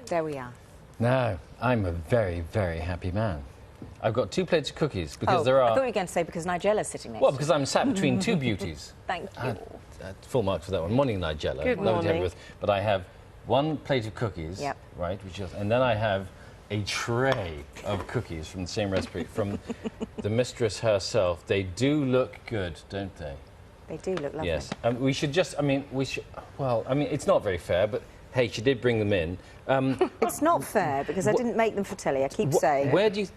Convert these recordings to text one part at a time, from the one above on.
There we are. Now, I'm a very, very happy man. I've got 2 plates of cookies because there are... I thought you were going to say because Nigella's sitting next to you. Well, because I'm sat between 2 beauties. Thank you. Full marks for that one. Morning, Nigella. Good morning. But I have 1 plate of cookies, right, and then I have a tray of cookies from the same recipe from the mistress herself. They do look good, don't they? They do look lovely. Yes. We should just, well, it's not very fair, but hey, she did bring them in. It's not fair because I didn't make them for telly, I keep saying. Where do you...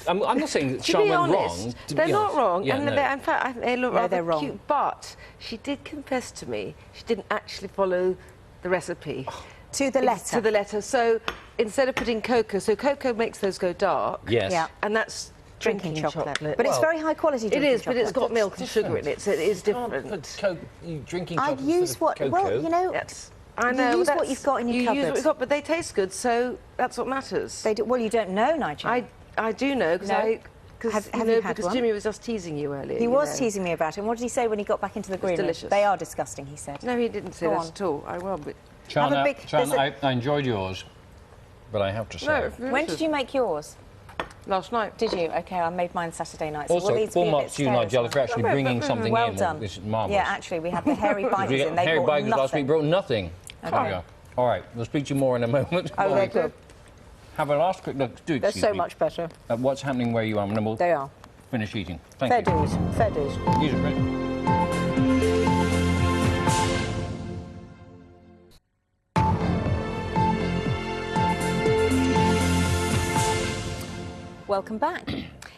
I'm not saying that Sean went wrong. They're not wrong, yeah, and in fact, they look rather wrong. cute, but she did confess to me she didn't actually follow the recipe. To the letter. To the letter. So instead of putting cocoa, so cocoa makes those go dark. Yes. Yeah. And that's drinking chocolate. But it's very high quality drinking chocolate. But it's got milk and sugar in it, so it is different. Drinking chocolate I've used what... cocoa. Well, you know... Yes. I know. You use what you've got in your cupboard. Use what you've got, but they taste good, so that's what matters. They do, well, you don't know, Nigella. I do know, because because Jimmy was just teasing you earlier. He was teasing me about it. And what did he say when he got back into the green room? Delicious. They are disgusting, he said. No, he didn't say that at all. I will, but... Sean, I enjoyed yours, but I have to say... No, when did you make yours? Last night. Did you? OK, I made mine Saturday night. So also, full marks to you, Nigella, for actually bringing something well in. Done. This is marvellous. Yeah, actually, we had the hairy bikers in. They hairy brought bikers nothing. last week brought nothing. Okay. All right, we'll speak to you more in a moment. Oh, they're good. Have a last quick look. They're so much better. At what's happening where you are, and then we'll they are. finish eating. Thank you. Fair dues. Fair dues. These are great. Welcome back.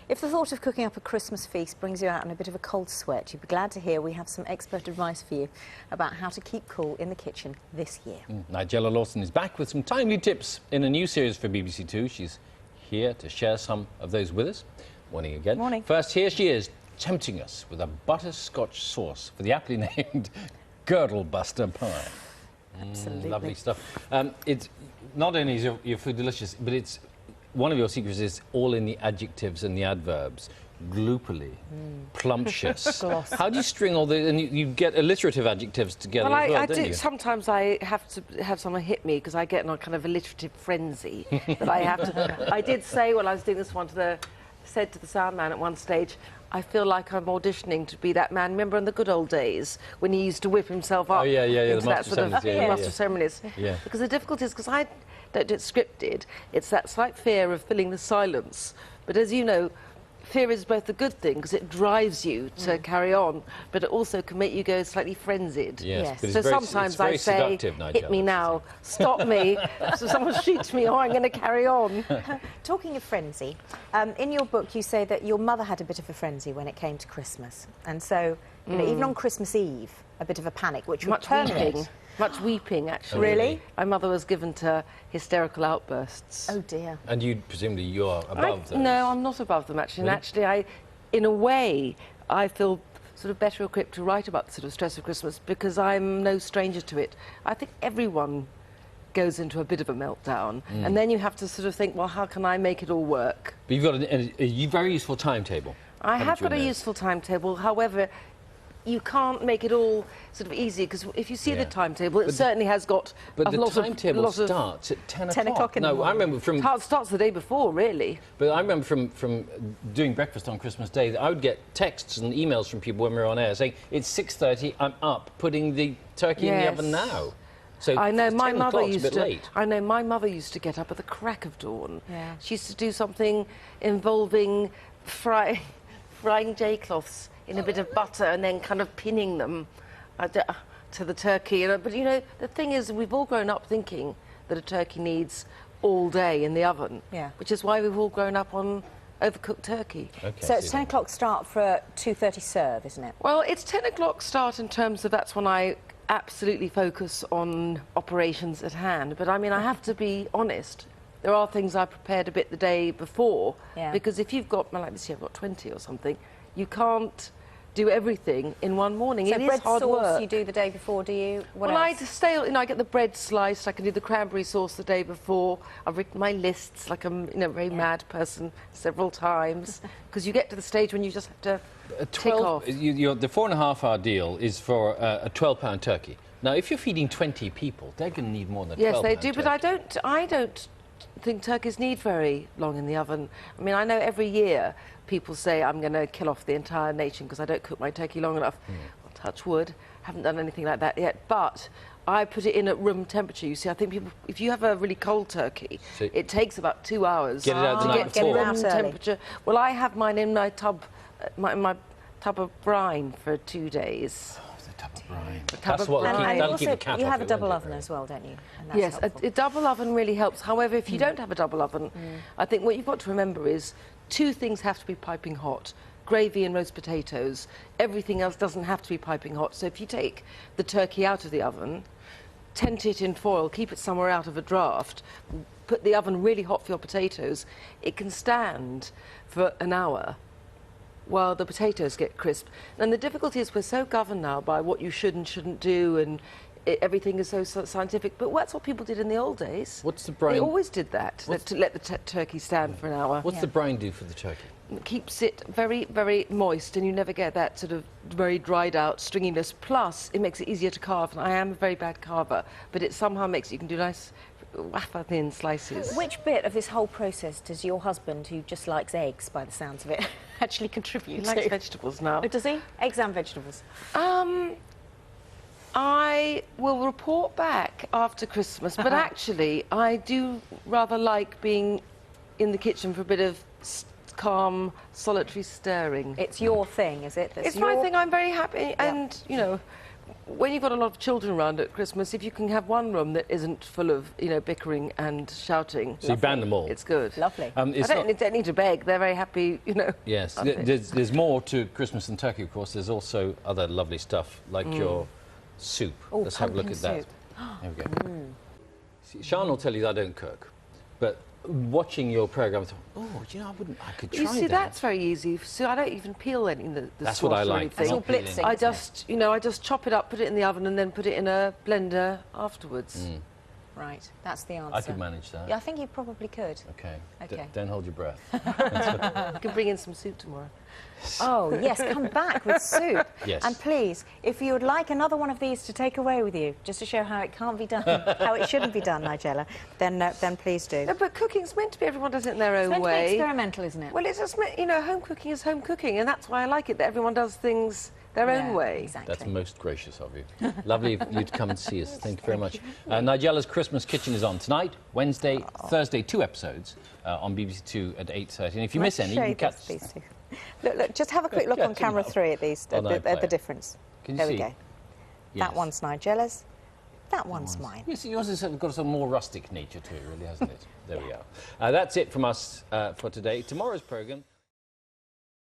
If the thought of cooking up a Christmas feast brings you out in a bit of a cold sweat, you'd be glad to hear we have some expert advice for you about how to keep cool in the kitchen this year. Nigella Lawson is back with some timely tips in a new series for BBC Two. She's here to share some of those with us. Morning again. Morning. First, here she is, tempting us with a butterscotch sauce for the aptly named Girdle Buster pie. Absolutely. Lovely stuff. It's not only is your food delicious, but it's one of your secrets is all in the adjectives and the adverbs. Gloopily, plumptious. How do you string all the... And you get alliterative adjectives together as well, don't you? Sometimes I have to have someone hit me because I get in a kind of alliterative frenzy that I have to... I did say when I was doing this one said to the sound man at one stage, I feel like I'm auditioning to be that man. Remember in the good old days when he used to whip himself up? Oh, yeah, into the master of ceremonies. Master of ceremonies. Yeah. Because the difficulty is, because I don't do it scripted, it's that slight fear of filling the silence. But as you know, fear is both a good thing because it drives you to carry on, but it also can make you go slightly frenzied. Yes. So sometimes I say, hit me now, stop me, so someone shoots me, or I'm going to carry on. Talking of frenzy, in your book you say that your mother had a bit of a frenzy when it came to Christmas. And so, you know, even on Christmas Eve, a bit of a panic, which would permeate. Much weeping, actually. Really? My mother was given to hysterical outbursts. Oh, dear. And presumably you're above those? No, I'm not above them, actually. Really? And actually, in a way, I feel sort of better equipped to write about the sort of stress of Christmas because I'm no stranger to it. I think everyone goes into a bit of a meltdown, and then you have to sort of think, well, how can I make it all work? But you've got a very useful timetable. I have got a useful timetable, however, you can't make it all sort of easy, because if you see the timetable, it certainly has got a lot of... But the timetable starts at 10 o'clock. 10 o'clock in the morning. I remember from... It starts the day before, really. But I remember from doing breakfast on Christmas Day, that I would get texts and emails from people when we were on air saying, it's 6:30, I'm up, putting the turkey in the oven now. So I know my mother used to. late. I know my mother used to get up at the crack of dawn. Yeah. She used to do something involving frying J-cloths in a bit of butter and then kind of pinning them to the turkey. But you know, the thing is, we've all grown up thinking that a turkey needs all day in the oven. Yeah. Which is why we've all grown up on overcooked turkey. Okay, So it's 10 o'clock start for a 2:30 serve, isn't it? Well, it's 10 o'clock start in terms of that's when I absolutely focus on operations at hand. But I mean, I have to be honest. There are things I prepared a bit the day before, because if you've got, well, like this year I've got 20 or something, you can't do everything in one morning. So it bread is hard sauce work. you do the day before, do you? What Well, else? I get the bread sliced. I can do the cranberry sauce the day before. I've written my lists like I'm a very mad person several times, because you get to the stage when you just have to tick off. The 4.5 hour deal is for a £12 turkey. Now, if you're feeding 20 people, they're going to need more than 12. Yes, they do, but I don't think turkeys need very long in the oven. I mean, I know every year people say I'm going to kill off the entire nation because I don't cook my turkey long enough. Well, touch wood, haven't done anything like that yet, but I put it in at room temperature. You see, I think people, if you have a really cold turkey, it takes about 2 hours get it out the night before. room temperature. Well, I have mine in my tub, my tub of brine for 2 days. Right. That's what and keep the cat you off have a it, double won't oven it, as well, don't you? And that's yes, helpful. a double oven really helps. However, if you don't have a double oven, I think what you've got to remember is 2 things have to be piping hot. Gravy and roast potatoes. Everything else doesn't have to be piping hot. So if you take the turkey out of the oven, tent it in foil, keep it somewhere out of a draft, put the oven really hot for your potatoes, it can stand for an hour while the potatoes get crisp. And the difficulty is we're so governed now by what you should and shouldn't do, and everything is so scientific. But that's what people did in the old days. What's the brine? They always did that, to let the turkey stand for an hour. What's the brine do for the turkey? It keeps it very, very moist, and you never get that sort of very dried out stringiness. Plus, it makes it easier to carve. And I am a very bad carver, but it somehow makes you can do nice wafer-thin slices. Which bit of this whole process does your husband, who just likes eggs by the sounds of it, actually contribute to? He likes vegetables now. Oh, does he? Eggs and vegetables? I will report back after Christmas, but actually I do rather like being in the kitchen for a bit of calm, solitary stirring. It's your thing, is it? It's my thing. I'm very happy, and you know, when you've got a lot of children around at Christmas, if you can have one room that isn't full of, you know, bickering and shouting, so you ban them all. It's good. Lovely. I don't need to beg. They're very happy, you know. Yes, there's more to Christmas than turkey, of course. There's also other lovely stuff like your soup. Oh, let's have a look at that. There we go. See, Sian will tell you that I don't cook, but watching your programme, I thought, oh, do you know, I could try that. You see, that's very easy. So I don't even peel any of the That's sauce what I or like. anything. That's all blitzing. I just, you know, I just chop it up, put it in the oven, and then put it in a blender afterwards. Right, that's the answer. I could manage that. Yeah, I think you probably could. Okay. Okay. Don't hold your breath. You can bring in some soup tomorrow. Oh, yes, come back with soup. Yes. And please, if you would like another one of these to take away with you, just to show how it can't be done, how it shouldn't be done, Nigella, then please do. No, but cooking's meant to be, everyone does it in their own It's meant to be way. experimental, isn't it? Well, it's just, you know, home cooking is home cooking, and that's why I like it, that everyone does things their own way. Exactly. That's most gracious of you. Lovely of you to come and see us. Thank you very much. Nigella's Christmas Kitchen is on tonight, Wednesday, Thursday, 2 episodes on BBC 2 at 8:30. And if you miss any, you can catch these two. Look, just have a quick look on camera 3 at these, at the difference. Can you there see? we go. Yes. That one's Nigella's. That one's mine. Yes, yours has got some more rustic nature to it, really, hasn't it? There we are. That's it from us for today. Tomorrow's programme.